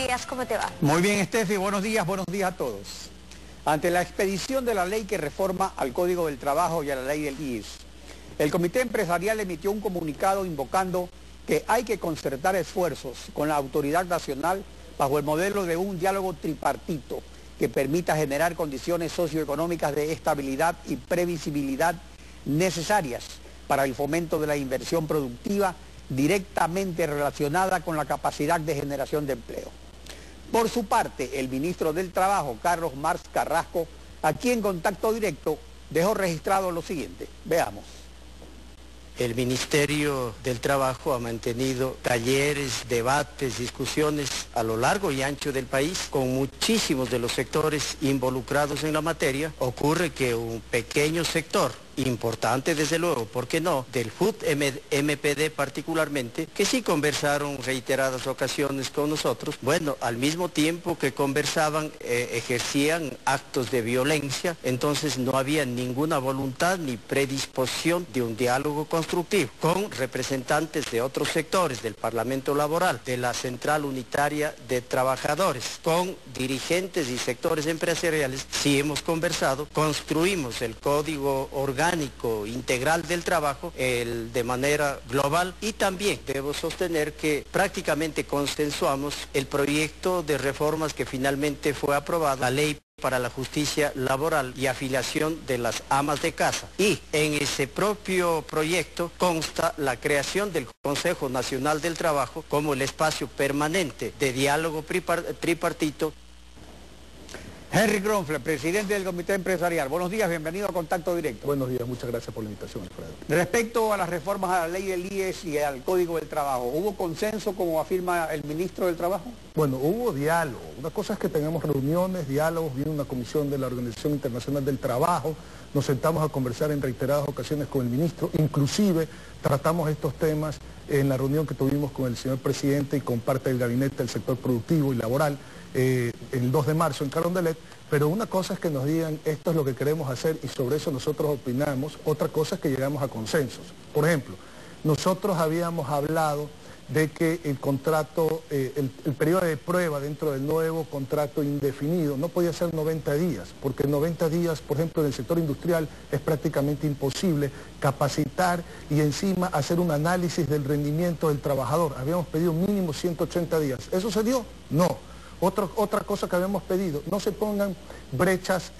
días, ¿cómo te va? Muy bien, Estefi, buenos días a todos. Ante la expedición de la ley que reforma al Código del Trabajo y a la ley del IES, el Comité Empresarial emitió un comunicado invocando que hay que concertar esfuerzos con la autoridad nacional bajo el modelo de un diálogo tripartito que permita generar condiciones socioeconómicas de estabilidad y previsibilidad necesarias para el fomento de la inversión productiva directamente relacionada con la capacidad de generación de empleo. Por su parte, el ministro del Trabajo, Carlos Marx Carrasco, aquí en contacto directo, dejó registrado lo siguiente. Veamos. El Ministerio del Trabajo ha mantenido talleres, debates, discusiones a lo largo y ancho del país con muchísimos de los sectores involucrados en la materia. Ocurre que un pequeño sector, importante desde luego, ¿por qué no?, del FUT-MPD particularmente, que sí conversaron reiteradas ocasiones con nosotros, bueno, al mismo tiempo que conversaban, ejercían actos de violencia, entonces no había ninguna voluntad ni predisposición de un diálogo constructivo con representantes de otros sectores, del Parlamento Laboral, de la Central Unitaria de Trabajadores, con dirigentes y sectores empresariales. Sí hemos conversado, construimos el código orgánico integral del trabajo de manera global, y también debo sostener que prácticamente consensuamos el proyecto de reformas que finalmente fue aprobado, la ley para la justicia laboral y afiliación de las amas de casa. Y en ese propio proyecto consta la creación del Consejo Nacional del Trabajo como el espacio permanente de diálogo tripartito. Henry Kronfler, presidente del Comité Empresarial. Buenos días, bienvenido a Contacto Directo. Buenos días, muchas gracias por la invitación, Alfredo. Respecto a las reformas a la ley del IES y al Código del Trabajo, ¿hubo consenso como afirma el ministro del Trabajo? Bueno, hubo diálogo. Una cosa es que tengamos reuniones, diálogos, viene una comisión de la Organización Internacional del Trabajo, nos sentamos a conversar en reiteradas ocasiones con el ministro, inclusive tratamos estos temas en la reunión que tuvimos con el señor presidente y con parte del gabinete del sector productivo y laboral, el 2 de marzo en Carondelet, pero una cosa es que nos digan esto es lo que queremos hacer y sobre eso nosotros opinamos, otra cosa es que llegamos a consensos. Por ejemplo, nosotros habíamos hablado de que el contrato, el periodo de prueba dentro del nuevo contrato indefinido no podía ser 90 días, porque en 90 días, por ejemplo, en el sector industrial es prácticamente imposible capacitar y encima hacer un análisis del rendimiento del trabajador. Habíamos pedido mínimo 180 días. ¿Eso se dio? No. Otra cosa que habíamos pedido, no se pongan brechas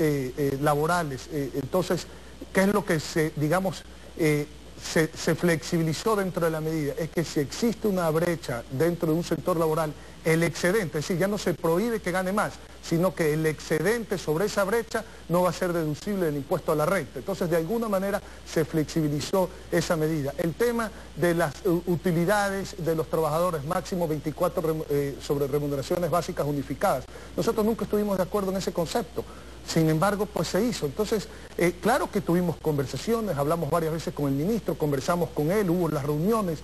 laborales. Entonces, ¿qué es lo que se flexibilizó dentro de la medida? Es que si existe una brecha dentro de un sector laboral, el excedente, es decir, ya no se prohíbe que gane más, sino que el excedente sobre esa brecha no va a ser deducible del impuesto a la renta. Entonces, de alguna manera se flexibilizó esa medida. El tema de las utilidades de los trabajadores, máximo 24 sobre remuneraciones básicas unificadas. Nosotros nunca estuvimos de acuerdo en ese concepto. Sin embargo, pues se hizo. Entonces, claro que tuvimos conversaciones, hablamos varias veces con el ministro, conversamos con él, hubo las reuniones,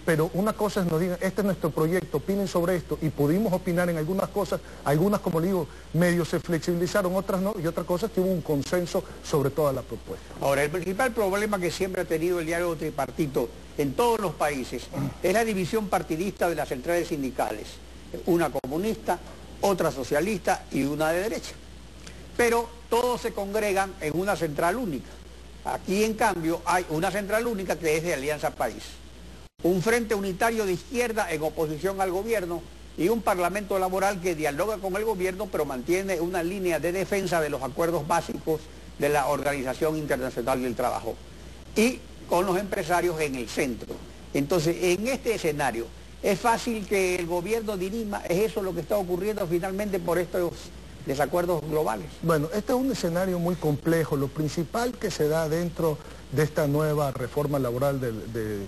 pero una cosa es nos digan, este es nuestro proyecto, opinen sobre esto, y pudimos opinar en algunas cosas, algunas, como le digo, medio se flexibilizaron, otras no, y otra cosa es que hubo un consenso sobre toda la propuesta. Ahora, el principal problema que siempre ha tenido el diálogo tripartito en todos los países es la división partidista de las centrales sindicales, una comunista, otra socialista y una de derecha. Pero todos se congregan en una central única. Aquí, en cambio, hay una central única que es de Alianza País. Un frente unitario de izquierda en oposición al gobierno y un parlamento laboral que dialoga con el gobierno pero mantiene una línea de defensa de los acuerdos básicos de la Organización Internacional del Trabajo. Y con los empresarios en el centro. Entonces, en este escenario, es fácil que el gobierno dirima, ¿es eso lo que está ocurriendo finalmente por estos desacuerdos globales? Bueno, este es un escenario muy complejo. Lo principal que se da dentro de esta nueva reforma laboral de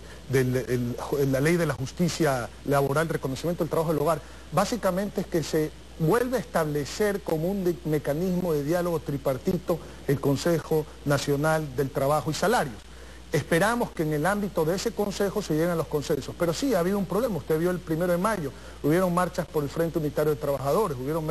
la ley de la justicia laboral, reconocimiento del trabajo del hogar, básicamente es que se vuelve a establecer como un mecanismo de diálogo tripartito el Consejo Nacional del Trabajo y Salarios. Esperamos que en el ámbito de ese consejo se lleguen a los consensos. Pero sí, ha habido un problema. Usted vio el 1 de mayo, hubieron marchas por el Frente Unitario de Trabajadores, hubieron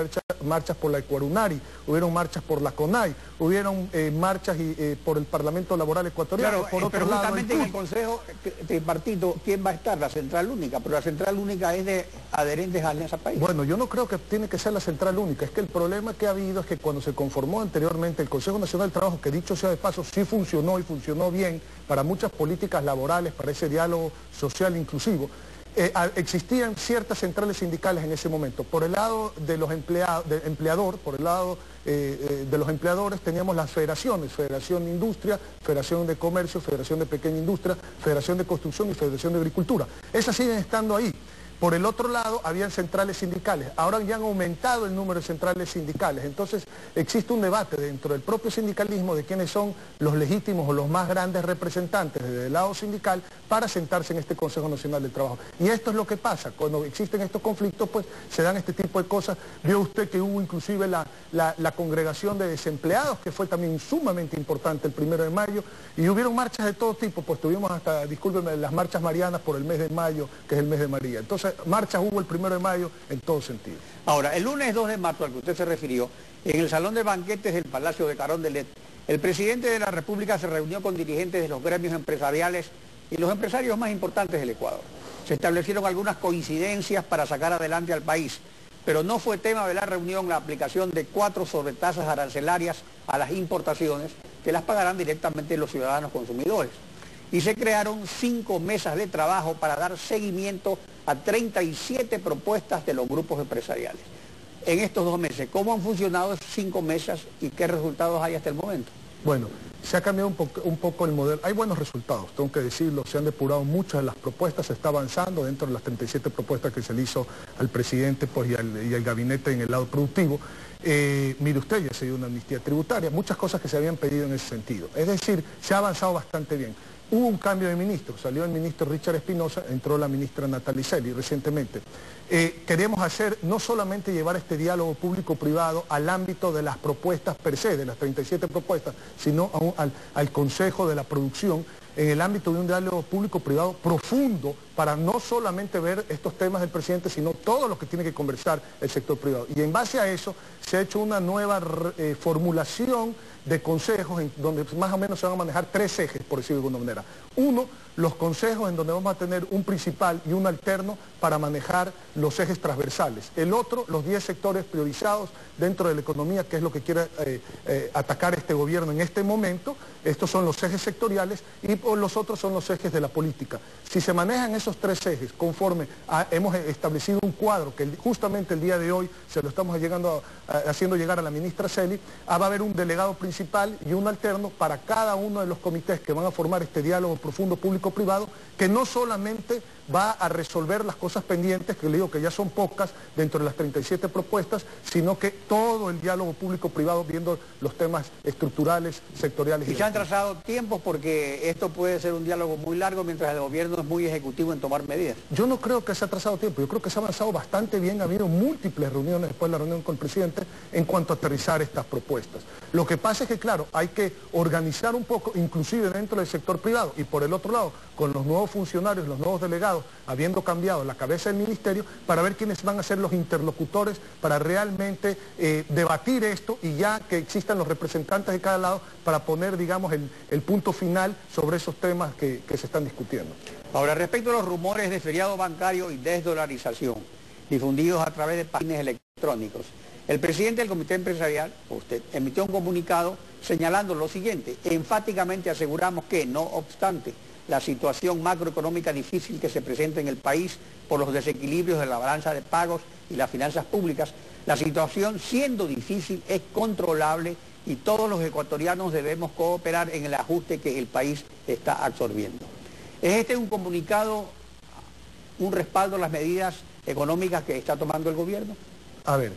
marchas por la Ecuarunari, hubieron marchas por la CONAI, hubieron marchas por el Parlamento Laboral Ecuatoriano. Claro, pero justamente en el Consejo Tripartito, ¿quién va a estar? La Central Única, pero la Central Única es de adherentes a Alianza País. Bueno, yo no creo que tiene que ser la Central Única, es que el problema que ha habido es que cuando se conformó anteriormente el Consejo Nacional del Trabajo, que dicho sea de paso, sí funcionó y funcionó bien para muchas políticas laborales, para ese diálogo social inclusivo, existían ciertas centrales sindicales en ese momento. Por el lado de los por el lado de los empleadores teníamos las federaciones, Federación de Industria, Federación de Comercio, Federación de Pequeña Industria, Federación de Construcción y Federación de Agricultura. Esas siguen estando ahí. Por el otro lado, habían centrales sindicales. Ahora ya han aumentado el número de centrales sindicales. Entonces, existe un debate dentro del propio sindicalismo de quiénes son los legítimos o los más grandes representantes desde el lado sindical para sentarse en este Consejo Nacional del Trabajo. Y esto es lo que pasa. Cuando existen estos conflictos, pues se dan este tipo de cosas. Vio usted que hubo inclusive la congregación de desempleados, que fue también sumamente importante el 1 de mayo. Y hubieron marchas de todo tipo, pues tuvimos hasta, discúlpenme, las marchas marianas por el mes de mayo, que es el mes de María. Entonces, marchas hubo el 1 de mayo en todo sentido. Ahora, el lunes 2 de marzo, al que usted se refirió, en el salón de banquetes del Palacio de Carondelet, el presidente de la República se reunió con dirigentes de los gremios empresariales y los empresarios más importantes del Ecuador. Se establecieron algunas coincidencias para sacar adelante al país, pero no fue tema de la reunión la aplicación de 4 sobretasas arancelarias a las importaciones que las pagarán directamente los ciudadanos consumidores. Y se crearon 5 mesas de trabajo para dar seguimiento a 37 propuestas de los grupos empresariales. En estos 2 meses, ¿cómo han funcionado esas 5 mesas y qué resultados hay hasta el momento? Bueno, se ha cambiado un poco el modelo. Hay buenos resultados, tengo que decirlo, se han depurado muchas de las propuestas, se está avanzando dentro de las 37 propuestas que se le hizo al presidente pues, y al gabinete en el lado productivo. Mire usted, ya se dio una amnistía tributaria, muchas cosas que se habían pedido en ese sentido. Es decir, se ha avanzado bastante bien. Hubo un cambio de ministro, salió el ministro Richard Espinosa, entró la ministra Natalie Celi recientemente. Queremos hacer, no solamente llevar este diálogo público-privado al ámbito de las propuestas per se, de las 37 propuestas, sino al Consejo de la Producción, en el ámbito de un diálogo público-privado profundo para no solamente ver estos temas del presidente, sino todo lo que tiene que conversar el sector privado. Y en base a eso se ha hecho una nueva formulación de consejos en donde más o menos se van a manejar 3 ejes, por decirlo de alguna manera. Uno, los consejos en donde vamos a tener un principal y un alterno para manejar los ejes transversales. El otro, los 10 sectores priorizados dentro de la economía, que es lo que quiere atacar este gobierno en este momento. Estos son los ejes sectoriales y los otros son los ejes de la política. Si se manejan esos 3 ejes conforme hemos establecido un cuadro que justamente el día de hoy se lo estamos haciendo llegar a la ministra Celi, va a haber un delegado principal y un alterno para cada uno de los comités que van a formar este diálogo profundo público-privado, que no solamente va a resolver las cosas pendientes, que le digo que ya son pocas dentro de las 37 propuestas, sino que todo el diálogo público-privado viendo los temas estructurales, sectoriales. Y se han trazado tiempos porque esto puede ser un diálogo muy largo mientras el gobierno es muy ejecutivo en tomar medidas. Yo no creo que se ha trazado tiempo, yo creo que se ha avanzado bastante bien, ha habido múltiples reuniones después de la reunión con el presidente en cuanto a aterrizar estas propuestas. Lo que pasa es que, claro, hay que organizar un poco, inclusive dentro del sector privado, y por el otro lado, con los nuevos funcionarios, los nuevos delegados, habiendo cambiado la cabeza del ministerio, para ver quiénes van a ser los interlocutores para realmente debatir esto y ya que existan los representantes de cada lado para poner, digamos, el punto final sobre esos temas que se están discutiendo. Ahora, respecto a los rumores de feriado bancario y desdolarización difundidos a través de páginas electrónicos, el presidente del Comité Empresarial, usted, emitió un comunicado señalando lo siguiente: enfáticamente aseguramos que, no obstante la situación macroeconómica difícil que se presenta en el país por los desequilibrios de la balanza de pagos y las finanzas públicas, la situación, siendo difícil, es controlable y todos los ecuatorianos debemos cooperar en el ajuste que el país está absorbiendo. ¿Es este un comunicado, un respaldo a las medidas económicas que está tomando el gobierno? A ver,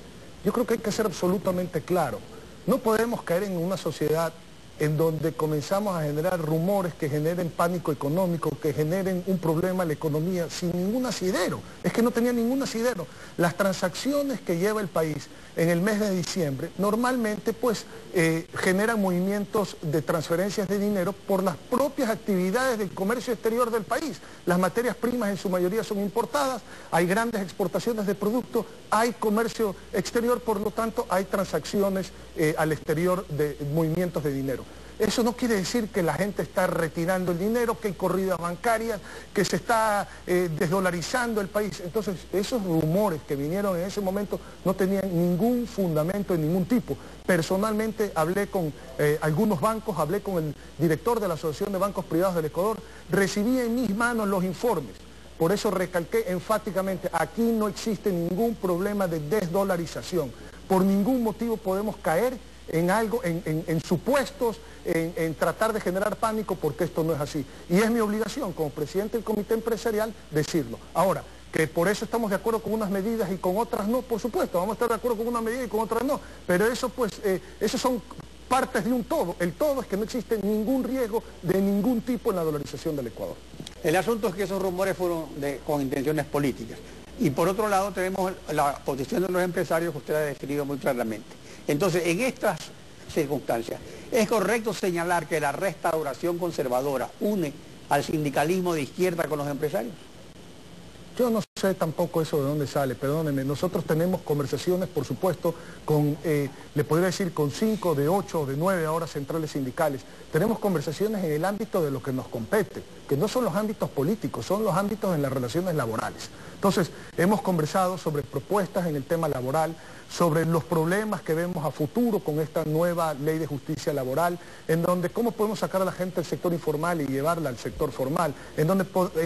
yo creo que hay que ser absolutamente claro. No podemos caer en una sociedad en donde comenzamos a generar rumores que generen pánico económico, que generen un problema a la economía sin ningún asidero. Es que no tenía ningún asidero. Las transacciones que lleva el país en el mes de diciembre normalmente pues generan movimientos de transferencias de dinero por las propias actividades del comercio exterior del país. Las materias primas en su mayoría son importadas, hay grandes exportaciones de productos, hay comercio exterior, por lo tanto hay transacciones al exterior de movimientos de dinero. Eso no quiere decir que la gente está retirando el dinero, que hay corridas bancarias, que se está desdolarizando el país. Entonces, esos rumores que vinieron en ese momento no tenían ningún fundamento de ningún tipo. Personalmente hablé con algunos bancos, hablé con el director de la Asociación de Bancos Privados del Ecuador, recibí en mis manos los informes. Por eso recalqué enfáticamente, aquí no existe ningún problema de desdolarización. Por ningún motivo podemos caer en algo, en supuestos, en tratar de generar pánico, porque esto no es así. Y es mi obligación como presidente del comité empresarial decirlo. Ahora, que por eso estamos de acuerdo con unas medidas y con otras no, por supuesto, vamos a estar de acuerdo con una medida y con otras no, pero eso pues, esos son partes de un todo. El todo es que no existe ningún riesgo de ningún tipo en la dolarización del Ecuador. El asunto es que esos rumores fueron con intenciones políticas. Y por otro lado tenemos la posición de los empresarios que usted ha definido muy claramente. Entonces, en estas circunstancias, ¿es correcto señalar que la restauración conservadora une al sindicalismo de izquierda con los empresarios? Yo no sé tampoco eso de dónde sale, perdónenme. Nosotros tenemos conversaciones, por supuesto, con, le podría decir, con 5, de 8, de 9 ahora centrales sindicales. Tenemos conversaciones en el ámbito de lo que nos compete, que no son los ámbitos políticos, son los ámbitos en las relaciones laborales. Entonces, hemos conversado sobre propuestas en el tema laboral, sobre los problemas que vemos a futuro con esta nueva ley de justicia laboral, en donde cómo podemos sacar a la gente del sector informal y llevarla al sector formal, en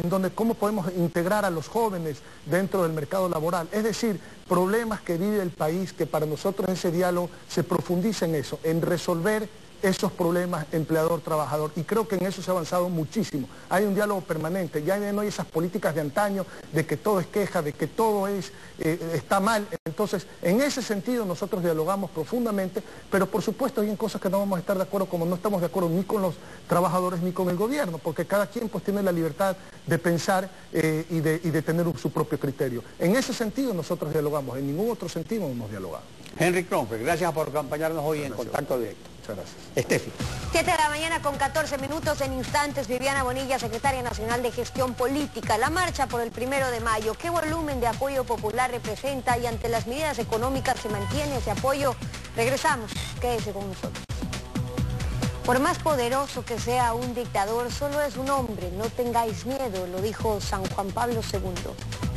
donde cómo podemos integrar a los jóvenes dentro del mercado laboral. Es decir, problemas que vive el país, que para nosotros ese diálogo se profundiza en eso, en resolver esos problemas empleador-trabajador, y creo que en eso se ha avanzado muchísimo. Hay un diálogo permanente, ya no hay esas políticas de antaño de que todo es queja, de que todo está mal. Entonces, en ese sentido nosotros dialogamos profundamente, pero por supuesto hay cosas que no vamos a estar de acuerdo, como no estamos de acuerdo ni con los trabajadores ni con el gobierno, porque cada quien pues tiene la libertad de pensar y de tener su propio criterio. En ese sentido nosotros dialogamos, en ningún otro sentido no hemos dialogado. Henry Kronfeld, gracias por acompañarnos hoy en Contacto Directo. Muchas gracias. Estefi. 7 de la mañana con 14 minutos. En instantes, Viviana Bonilla, secretaria nacional de Gestión Política. La marcha por el 1 de mayo. ¿Qué volumen de apoyo popular representa? Y ante las medidas económicas, ¿se mantiene ese apoyo? Regresamos. Quédese con nosotros. Por más poderoso que sea un dictador, solo es un hombre. No tengáis miedo, lo dijo San Juan Pablo II.